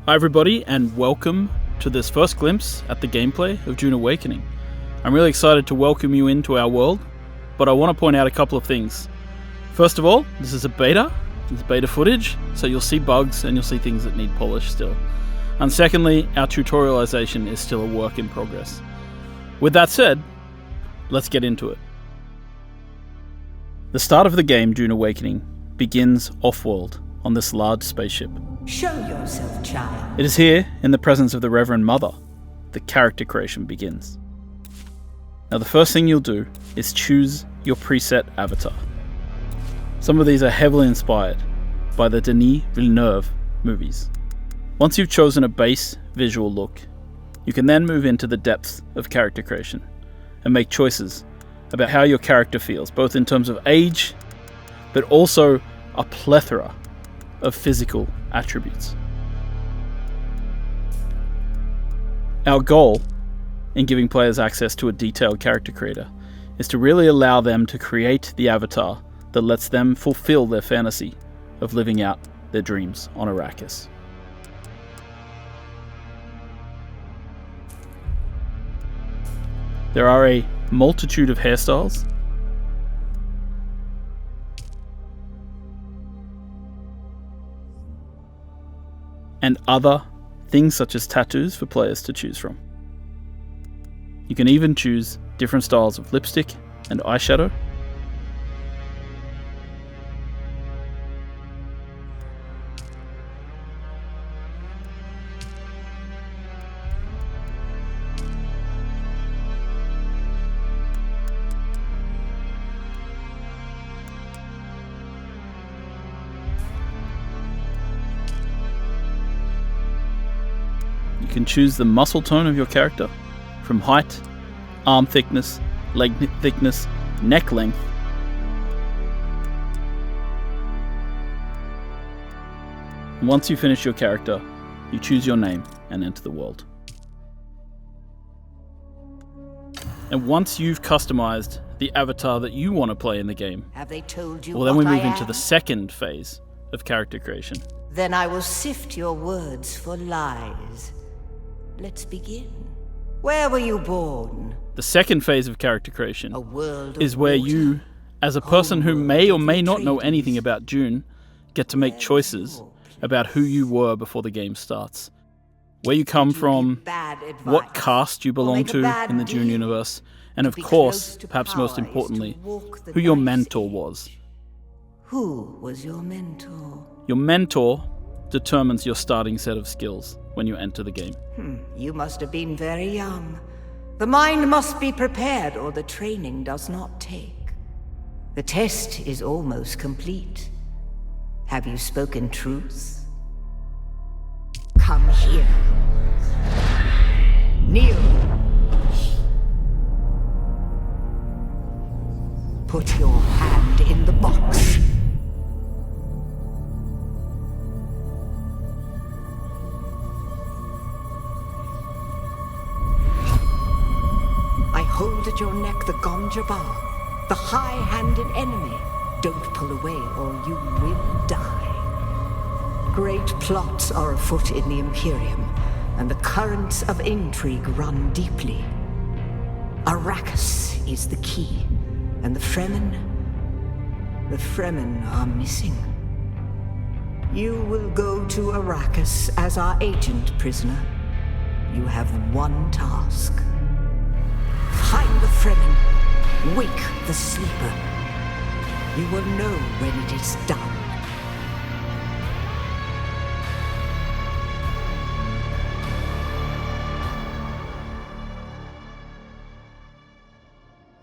Hi everybody, and welcome to this first glimpse at the gameplay of Dune Awakening. I'm really excited to welcome you into our world, but I want to point out a couple of things. First of all, this is a beta. It's beta footage, so you'll see bugs and you'll see things that need polish still. And secondly, our tutorialization is still a work in progress. With that said, let's get into it. The start of the game, Dune Awakening, begins off-world on this large spaceship. Show yourself, child. It is here, in the presence of the Reverend Mother, that character creation begins. Now the first thing you'll do is choose your preset avatar. Some of these are heavily inspired by the Denis Villeneuve movies. Once you've chosen a base visual look, you can then move into the depths of character creation and make choices about how your character feels, both in terms of age, but also a plethora of physical attributes. Our goal in giving players access to a detailed character creator is to really allow them to create the avatar that lets them fulfill their fantasy of living out their dreams on Arrakis. There are a multitude of hairstyles and other things such as tattoos for players to choose from. You can even choose different styles of lipstick and eyeshadow. You can choose the muscle tone of your character, from height, arm thickness, leg thickness, neck length. Once you finish your character, you choose your name and enter the world. And once you've customized the avatar that you want to play in the game, Have they told you well, then we what move I into am? the second phase of character creation. Then I will sift your words for lies. Let's begin. Where were you born? The second phase of character creation A world of is where water. you, as a person who may or may not know Atreides. anything about Dune, get to make choices about who you were before the game starts. Where you come from, Bad advice. what caste you belong make a to bad in the Dune deal. universe, and of Be course, close to perhaps power most is to importantly, walk the who your nice mentor age. was. Who was your mentor? Your mentor determines your starting set of skills when you enter the game. You must have been very young. The mind must be prepared, or the training does not take. The test is almost complete. Have you spoken truth? Come here. Kneel. Put your hand in the box. I hold at your neck the Gonjabar, the high-handed enemy. Don't pull away or you will die. Great plots are afoot in the Imperium, and the currents of intrigue run deeply. Arrakis is the key, and the Fremen are missing. You will go to Arrakis as our agent, prisoner. You have one task. Find the Fremen. Wake the sleeper. You will know when it is done.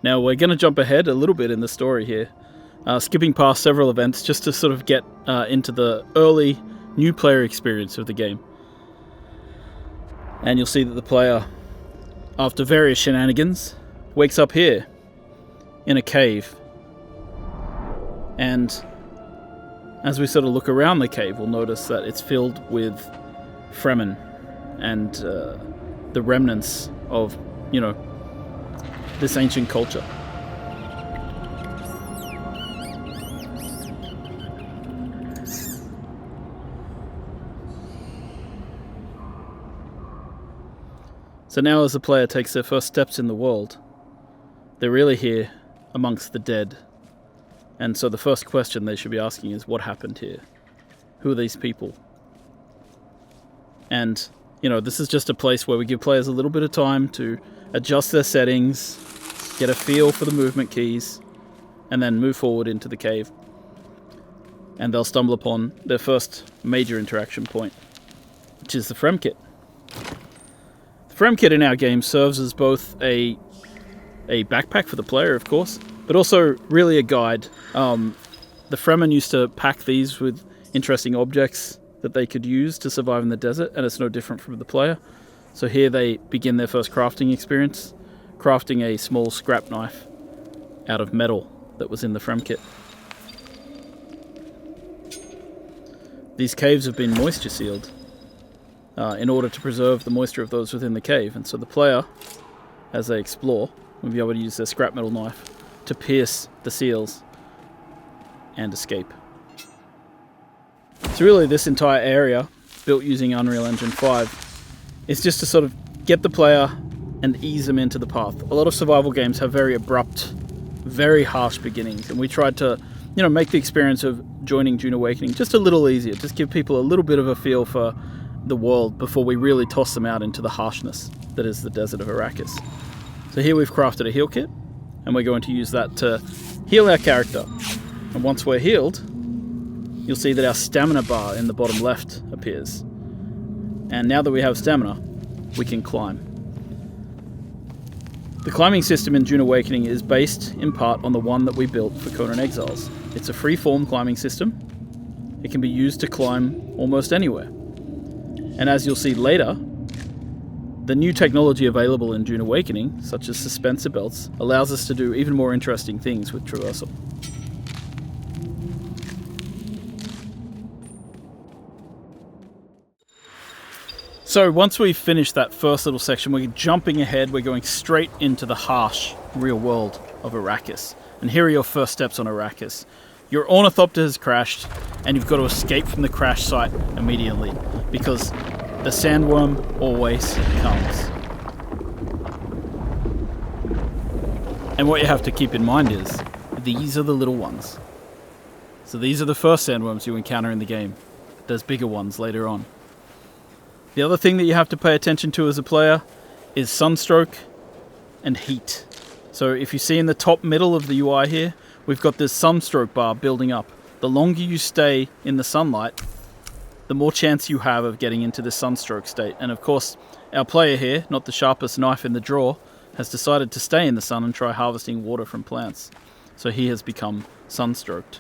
Now we're going to jump ahead a little bit in the story here, skipping past several events just to sort of get into the early new player experience of the game. And you'll see that the player, after various shenanigans, wakes up here in a cave. And as we sort of look around the cave, we'll notice that it's filled with Fremen and the remnants of, this ancient culture. So now as the player takes their first steps in the world, they're really here amongst the dead. And so the first question they should be asking is, what happened here? Who are these people? And, you know, this is just a place where we give players a little bit of time to adjust their settings, get a feel for the movement keys, and then move forward into the cave. And they'll stumble upon their first major interaction point, which is the Frem Kit. The Frem Kit in our game serves as both a backpack for the player, of course, but also really a guide. The Fremen used to pack these with interesting objects that they could use to survive in the desert, and it's no different from the player. So here they begin their first crafting experience, crafting a small scrap knife out of metal that was in the Frem Kit. These caves have been moisture sealed in order to preserve the moisture of those within the cave, and so the player, as they explore, will be able to use their scrap metal knife to pierce the seals and escape. So really this entire area, built using Unreal Engine 5, is just to sort of get the player and ease them into the path. A lot of survival games have very abrupt, very harsh beginnings, and we tried to, you know, make the experience of joining Dune Awakening just a little easier, just give people a little bit of a feel for the world before we really toss them out into the harshness that is the desert of Arrakis. So here we've crafted a heal kit, and we're going to use that to heal our character. And once we're healed, you'll see that our stamina bar in the bottom left appears. And now that we have stamina, we can climb. The climbing system in Dune Awakening is based in part on the one that we built for Conan Exiles. It's a free-form climbing system. It can be used to climb almost anywhere. And as you'll see later, the new technology available in Dune Awakening, such as suspensor belts, allows us to do even more interesting things with traversal. So once we've finished that first little section, we're jumping ahead, we're going straight into the harsh real world of Arrakis. And here are your first steps on Arrakis. Your ornithopter has crashed, and you've got to escape from the crash site immediately, because the sandworm always comes. And what you have to keep in mind is, these are the little ones. So these are the first sandworms you encounter in the game. There's bigger ones later on. The other thing that you have to pay attention to as a player is sunstroke and heat. So if you see in the top middle of the UI here, we've got this sunstroke bar building up. The longer you stay in the sunlight, the more chance you have of getting into the sunstroke state. And of course, our player here, not the sharpest knife in the drawer, has decided to stay in the sun and try harvesting water from plants. So he has become sunstroked.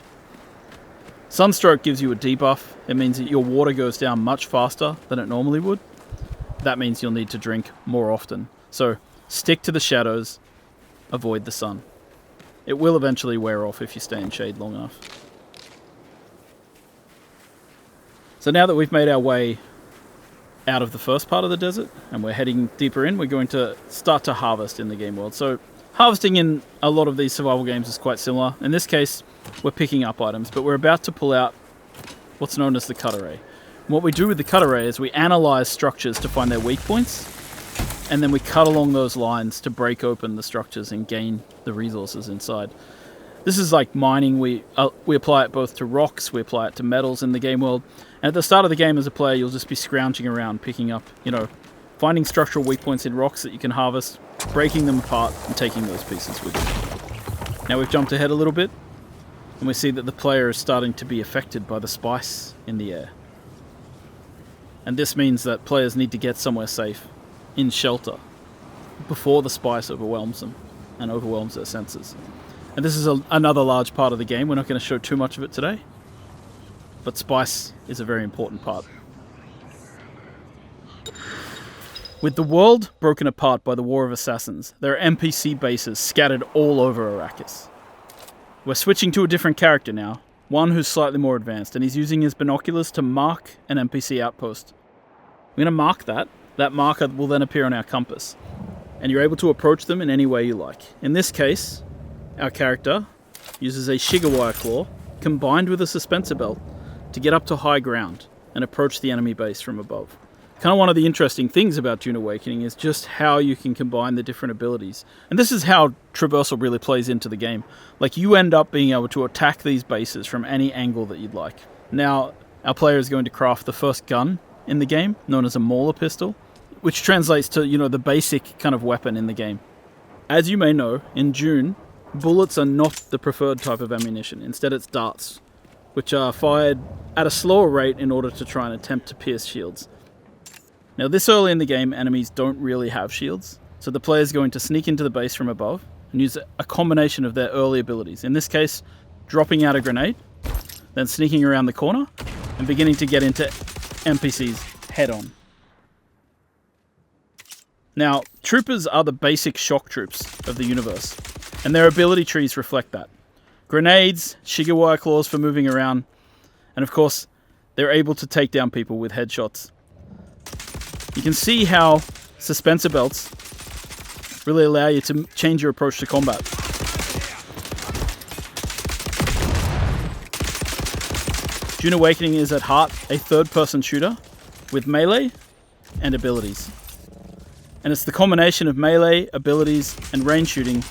Sunstroke gives you a debuff. It means that your water goes down much faster than it normally would. That means you'll need to drink more often. So stick to the shadows, avoid the sun. It will eventually wear off if you stay in shade long enough. So now that we've made our way out of the first part of the desert and we're heading deeper in, we're going to start to harvest in the game world. So harvesting in a lot of these survival games is quite similar. In this case, we're picking up items, but we're about to pull out what's known as the cut array. And what we do with the cut array is we analyze structures to find their weak points, and then we cut along those lines to break open the structures and gain the resources inside. This is like mining. We apply it both to rocks, we apply it to metals in the game world, and at the start of the game as a player, you'll just be scrounging around, picking up, finding structural weak points in rocks that you can harvest, breaking them apart, and taking those pieces with you. Now we've jumped ahead a little bit, and we see that the player is starting to be affected by the spice in the air. And this means that players need to get somewhere safe, in shelter, before the spice overwhelms them and overwhelms their senses. And this is another large part of the game. We're not going to show too much of it today, but spice is a very important part. With the world broken apart by the War of Assassins, there are NPC bases scattered all over Arrakis. We're switching to a different character now, one who's slightly more advanced, and he's using his binoculars to mark an NPC outpost. We're going to mark that. That marker will then appear on our compass, and you're able to approach them in any way you like. In this case, our character uses a Shigawire claw combined with a suspensor belt to get up to high ground and approach the enemy base from above. Kind of one of the interesting things about Dune Awakening is just how you can combine the different abilities. And this is how traversal really plays into the game. Like, you end up being able to attack these bases from any angle that you'd like. Now, our player is going to craft the first gun in the game, known as a Mauler pistol, which translates to, the basic kind of weapon in the game. As you may know, in Dune, bullets are not the preferred type of ammunition. Instead, it's darts, which are fired at a slower rate in order to try and attempt to pierce shields. Now, this early in the game, enemies don't really have shields, so the player is going to sneak into the base from above and use a combination of their early abilities. In this case, dropping out a grenade, then sneaking around the corner, and beginning to get into NPCs head-on. Now, troopers are the basic shock troops of the universe, and their ability trees reflect that. Grenades, Shiga claws for moving around, and of course, they're able to take down people with headshots. You can see how suspensor belts really allow you to change your approach to combat. Dune Awakening is at heart a third-person shooter with melee and abilities. And it's the combination of melee, abilities, and range shooting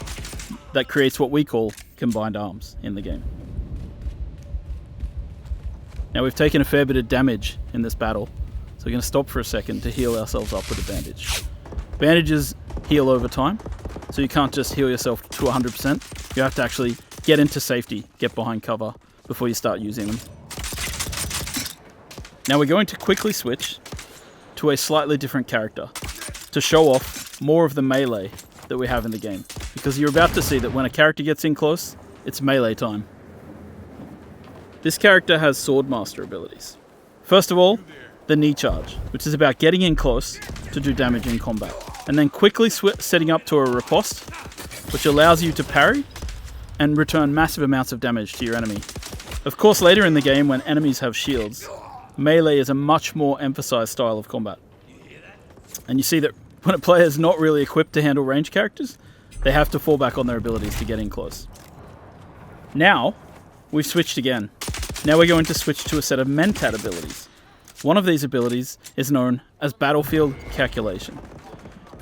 that creates what we call combined arms in the game. Now, we've taken a fair bit of damage in this battle, so we're going to stop for a second to heal ourselves up with a bandage. Bandages heal over time, so you can't just heal yourself to 100%. You have to actually get into safety, get behind cover before you start using them. Now we're going to quickly switch to a slightly different character to show off more of the melee that we have in the game, because you're about to see that when a character gets in close, it's melee time. This character has Swordmaster abilities. First of all, the knee charge, which is about getting in close to do damage in combat, and then quickly setting up to a riposte, which allows you to parry and return massive amounts of damage to your enemy. Of course, later in the game, when enemies have shields, melee is a much more emphasized style of combat. And you see that when a player is not really equipped to handle ranged characters, they have to fall back on their abilities to get in close. Now, we've switched again. Now we're going to switch to a set of Mentat abilities. One of these abilities is known as Battlefield Calculation.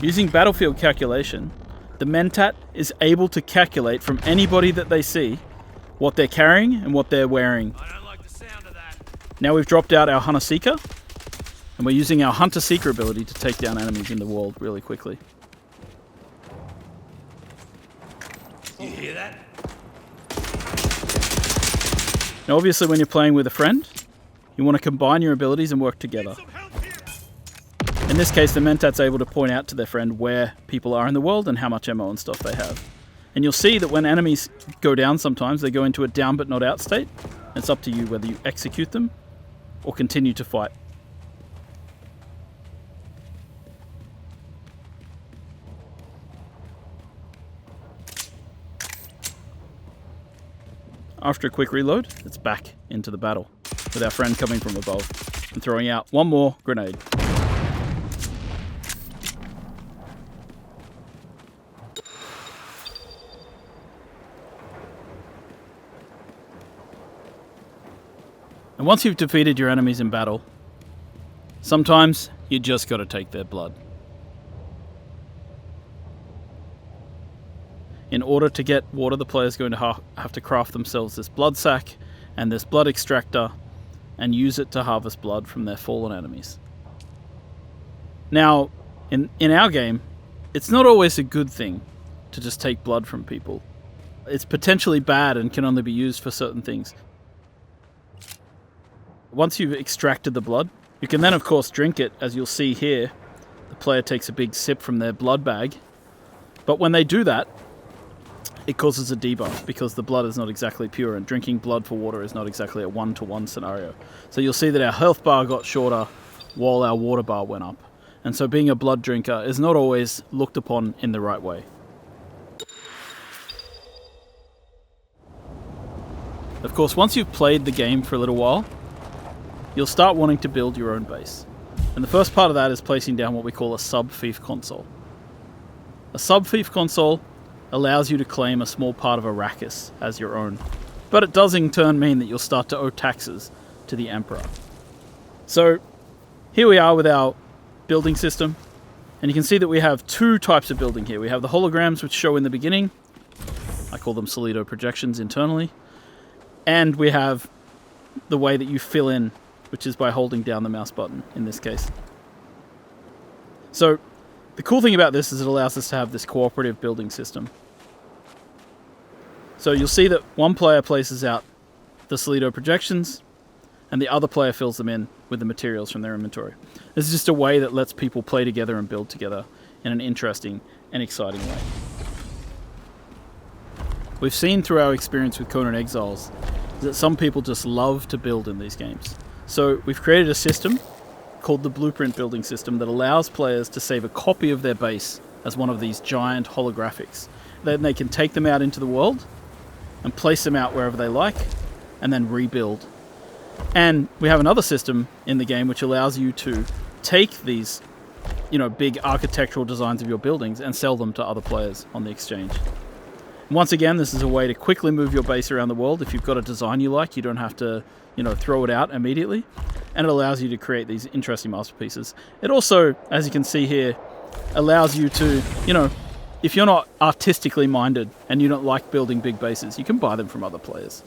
Using Battlefield Calculation, the Mentat is able to calculate from anybody that they see what they're carrying and what they're wearing. I don't like the sound of that. Now we've dropped out our Hunter Seeker, and we're using our Hunter Seeker ability to take down enemies in the world really quickly. You hear that? Now obviously when you're playing with a friend, you want to combine your abilities and work together. In this case, the Mentat's able to point out to their friend where people are in the world and how much ammo and stuff they have. And you'll see that when enemies go down sometimes, they go into a down but not out state. It's up to you whether you execute them or continue to fight. After a quick reload, it's back into the battle, with our friend coming from above and throwing out one more grenade. And once you've defeated your enemies in battle, sometimes you just gotta take their blood. In order to get water, the player's going to have to craft themselves this blood sack and this blood extractor and use it to harvest blood from their fallen enemies. Now, in our game, it's not always a good thing to just take blood from people. It's potentially bad and can only be used for certain things. Once you've extracted the blood, you can then of course drink it. As you'll see here, the player takes a big sip from their blood bag. But when they do that, it causes a debuff because the blood is not exactly pure, and drinking blood for water is not exactly a one-to-one scenario. So you'll see that our health bar got shorter while our water bar went up. And so being a blood drinker is not always looked upon in the right way. Of course, once you've played the game for a little while, you'll start wanting to build your own base. And the first part of that is placing down what we call a sub-fief console. A sub-fief console allows you to claim a small part of Arrakis as your own, but it does in turn mean that you'll start to owe taxes to the Emperor. So here we are with our building system. And you can see that we have two types of building here. We have the holograms, which show in the beginning. I call them Salido projections internally. And we have the way that you fill in, which is by holding down the mouse button in this case. So the cool thing about this is it allows us to have this cooperative building system. So you'll see that one player places out the Salido projections and the other player fills them in with the materials from their inventory. This is just a way that lets people play together and build together in an interesting and exciting way. We've seen through our experience with Conan Exiles that some people just love to build in these games. So we've created a system called the Blueprint Building System that allows players to save a copy of their base as one of these giant holographics. Then they can take them out into the world and place them out wherever they like and then rebuild. And we have another system in the game which allows you to take these, big architectural designs of your buildings and sell them to other players on the exchange. And once again, this is a way to quickly move your base around the world. If you've got a design you like, you don't have to, throw it out immediately. And it allows you to create these interesting masterpieces. It also, as you can see here, allows you to, if you're not artistically minded and you don't like building big bases, you can buy them from other players.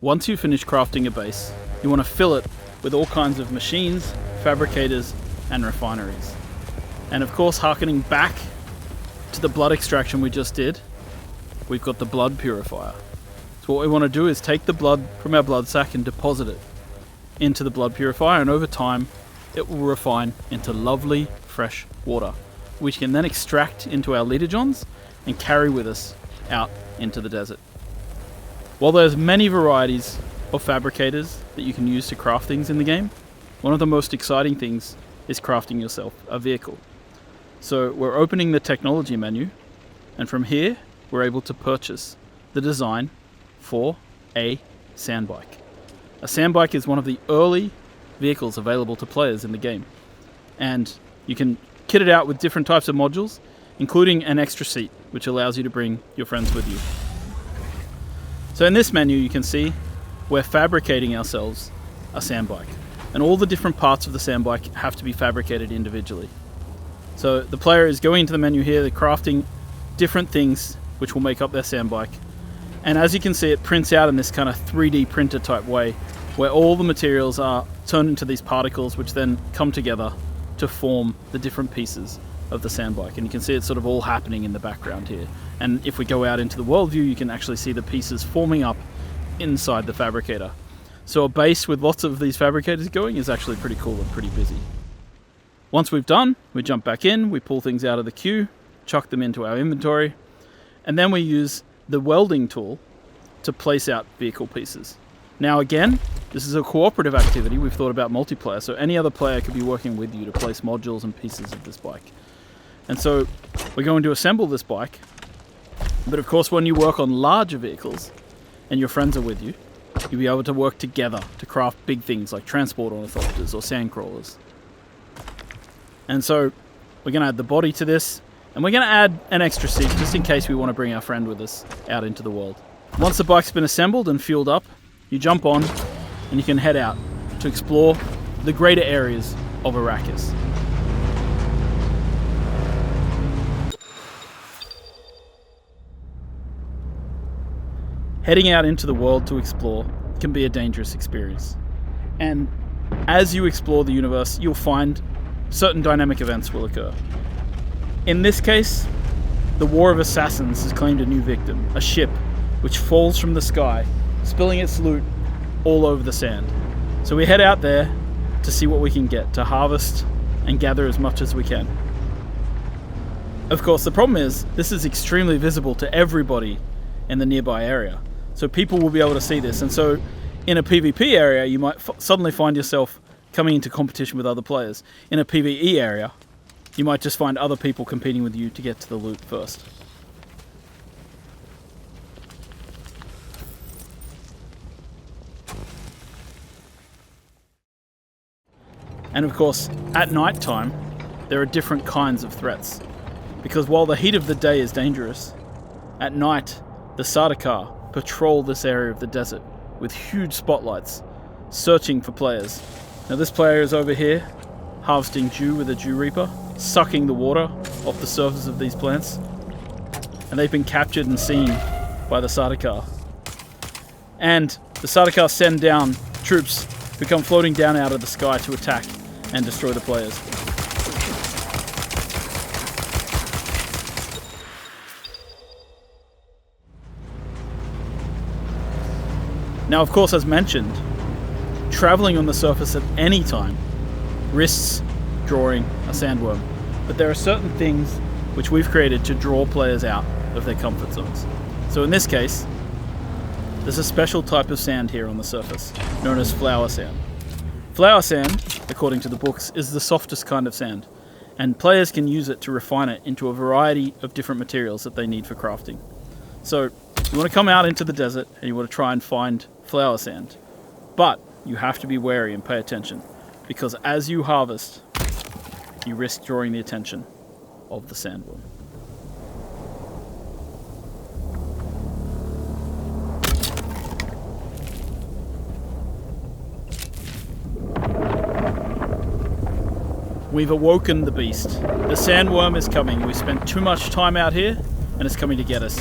Once you finish crafting a base, you want to fill it with all kinds of machines, fabricators, and refineries. And of course, harkening back to the blood extraction we just did, we've got the blood purifier. So what we want to do is take the blood from our blood sac and deposit it into the blood purifier, and over time it will refine into lovely fresh water, which can then extract into our liter-johns and carry with us out into the desert. While there's many varieties of fabricators that you can use to craft things in the game, one of the most exciting things is crafting yourself a vehicle. So we're opening the technology menu, and from here we're able to purchase the design for a sandbike. A sandbike is one of the early vehicles available to players in the game, and you can kit it out with different types of modules, including an extra seat, which allows you to bring your friends with you. So in this menu you can see we're fabricating ourselves a sandbike, and all the different parts of the sandbike have to be fabricated individually. So the player is going into the menu here, they're crafting different things which will make up their sandbike, and as you can see it prints out in this kind of 3D printer type way where all the materials are turned into these particles which then come together to form the different pieces of the sandbike. And you can see it's sort of all happening in the background here. And if we go out into the world view, you can actually see the pieces forming up inside the fabricator. So a base with lots of these fabricators going is actually pretty cool and pretty busy. Once we've done, we jump back in, we pull things out of the queue, chuck them into our inventory, and then we use the welding tool to place out vehicle pieces. Now again, this is a cooperative activity. We've thought about multiplayer, so any other player could be working with you to place modules and pieces of this bike. And so we're going to assemble this bike, but of course when you work on larger vehicles and your friends are with you, you'll be able to work together to craft big things like transport ornithopters or sand crawlers. And so we're going to add the body to this, and we're going to add an extra seat just in case we want to bring our friend with us out into the world. Once the bike's been assembled and fueled up, you jump on and you can head out to explore the greater areas of Arrakis. Heading out into the world to explore can be a dangerous experience. And as you explore the universe, you'll find certain dynamic events will occur. In this case, the War of Assassins has claimed a new victim, a ship which falls from the sky, spilling its loot all over the sand. So we head out there to see what we can get, to harvest and gather as much as we can. Of course, the problem is this is extremely visible to everybody in the nearby area. So people will be able to see this, and so in a PvP area you might suddenly find yourself coming into competition with other players. In a PvE area you might just find other people competing with you to get to the loot first. And of course, at night time, there are different kinds of threats. Because while the heat of the day is dangerous, at night, the Sardaukar patrol this area of the desert with huge spotlights, searching for players. Now this player is over here, harvesting dew with a dew reaper, sucking the water off the surface of these plants. And they've been captured and seen by the Sardaukar. And the Sardaukar send down troops who come floating down out of the sky to attack and destroy the players. Now, of course, as mentioned, traveling on the surface at any time risks drawing a sandworm. But there are certain things which we've created to draw players out of their comfort zones. So in this case, there's a special type of sand here on the surface, known as flower sand. Flower sand, according to the books, is the softest kind of sand, and players can use it to refine it into a variety of different materials that they need for crafting. So you want to come out into the desert and you want to try and find flower sand, but you have to be wary and pay attention, because as you harvest, you risk drawing the attention of the sandworm. We've awoken the beast. The sandworm is coming. We spent too much time out here and it's coming to get us.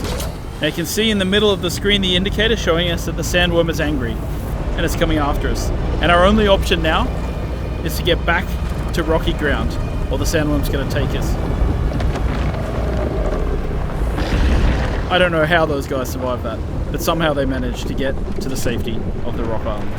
Now you can see in the middle of the screen the indicator showing us that the sandworm is angry and it's coming after us. And our only option now is to get back to rocky ground or the sandworm's going to take us. I don't know how those guys survived that, but somehow they managed to get to the safety of the rock island.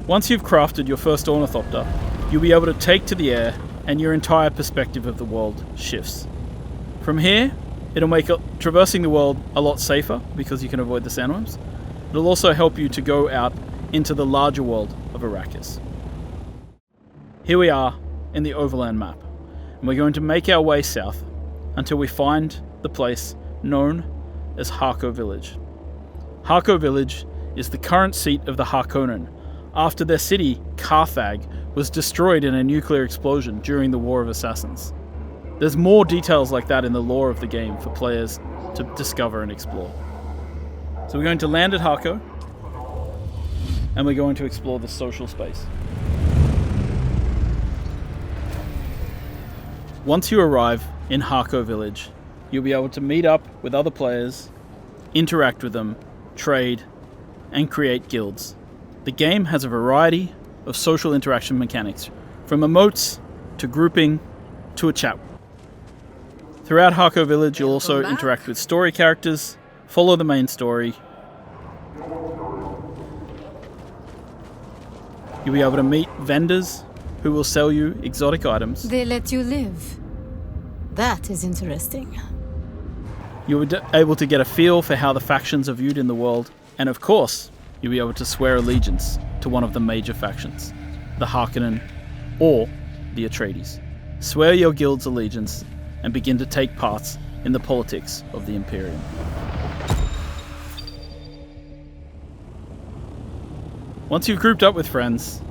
Once you've crafted your first ornithopter, you'll be able to take to the air and your entire perspective of the world shifts. From here, it'll make traversing the world a lot safer because you can avoid the sandworms. It'll also help you to go out into the larger world of Arrakis. Here we are in the overland map, and we're going to make our way south until we find the place known as Harko Village. Harko Village is the current seat of the Harkonnen, after their city, Carthag, was destroyed in a nuclear explosion during the War of Assassins. There's more details like that in the lore of the game for players to discover and explore. So we're going to land at Harko, and we're going to explore the social space. Once you arrive in Harko Village, you'll be able to meet up with other players, interact with them, trade, and create guilds. The game has a variety of social interaction mechanics, from emotes to grouping to a chat. Throughout Harko Village, you'll also interact with story characters, follow the main story. You'll be able to meet vendors who will sell you exotic items. They let you live. That is interesting. You'll be able to get a feel for how the factions are viewed in the world, and of course, you'll be able to swear allegiance to one of the major factions, the Harkonnen or the Atreides. Swear your guild's allegiance and begin to take part in the politics of the Imperium. Once you've grouped up with friends,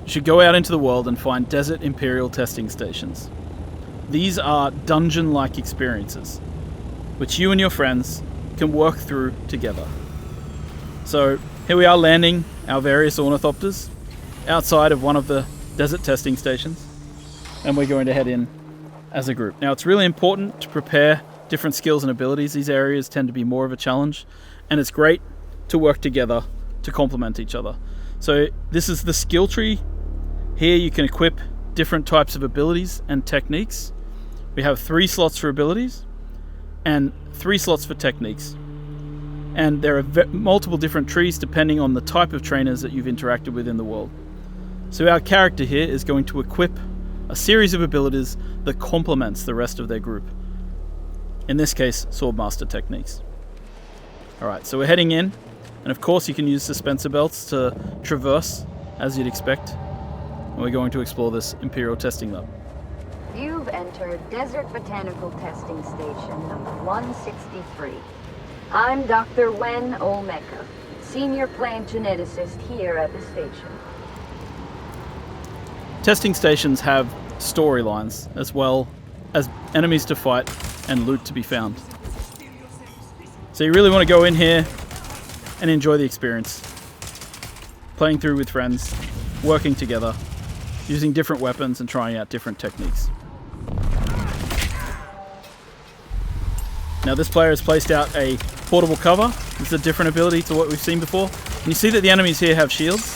you should go out into the world and find desert Imperial testing stations. These are dungeon-like experiences, which you and your friends can work through together. So here we are landing our various ornithopters outside of one of the desert testing stations, and we're going to head in as a group. Now it's really important to prepare different skills and abilities. These areas tend to be more of a challenge, and it's great to work together to complement each other. So this is the skill tree. Here you can equip different types of abilities and techniques. We have 3 slots for abilities and 3 slots for techniques. And there are multiple different trees depending on the type of trainers that you've interacted with in the world. So our character here is going to equip a series of abilities that complements the rest of their group. In this case, Swordmaster techniques. Alright, so we're heading in, and of course you can use dispenser belts to traverse as you'd expect. And we're going to explore this Imperial testing lab. You've entered Desert Botanical Testing Station number 163. I'm Dr. Wen Olmeca, Senior Plant Geneticist here at the station. Testing stations have storylines, as well as enemies to fight and loot to be found. So you really want to go in here and enjoy the experience. Playing through with friends, working together, using different weapons and trying out different techniques. Now this player has placed out a portable cover. This is a different ability to what we've seen before. And you see that the enemies here have shields.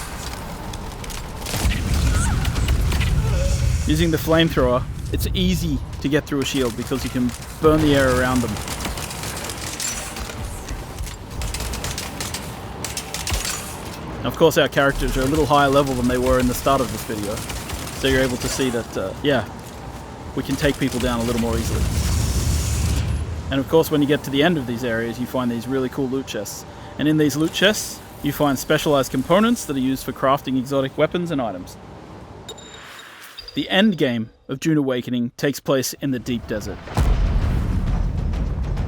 Using the flamethrower, it's easy to get through a shield because you can burn the air around them. And of course our characters are a little higher level than they were in the start of this video. So you're able to see that, yeah, we can take people down a little more easily. And of course when you get to the end of these areas you find these really cool loot chests. And in these loot chests you find specialized components that are used for crafting exotic weapons and items. The end game of Dune Awakening takes place in the deep desert.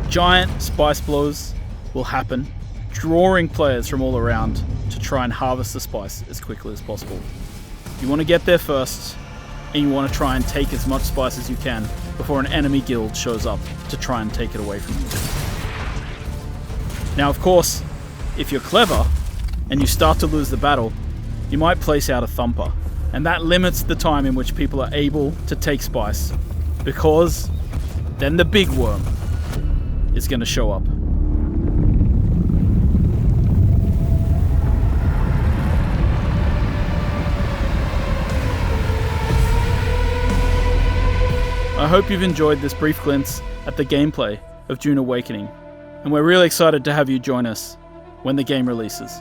Giant spice blows will happen, drawing players from all around to try and harvest the spice as quickly as possible. You want to get there first, and you want to try and take as much spice as you can before an enemy guild shows up to try and take it away from you. Now of course, if you're clever and you start to lose the battle, you might place out a thumper, and that limits the time in which people are able to take spice, because then the big worm is going to show up. I hope you've enjoyed this brief glimpse at the gameplay of Dune Awakening, and we're really excited to have you join us when the game releases.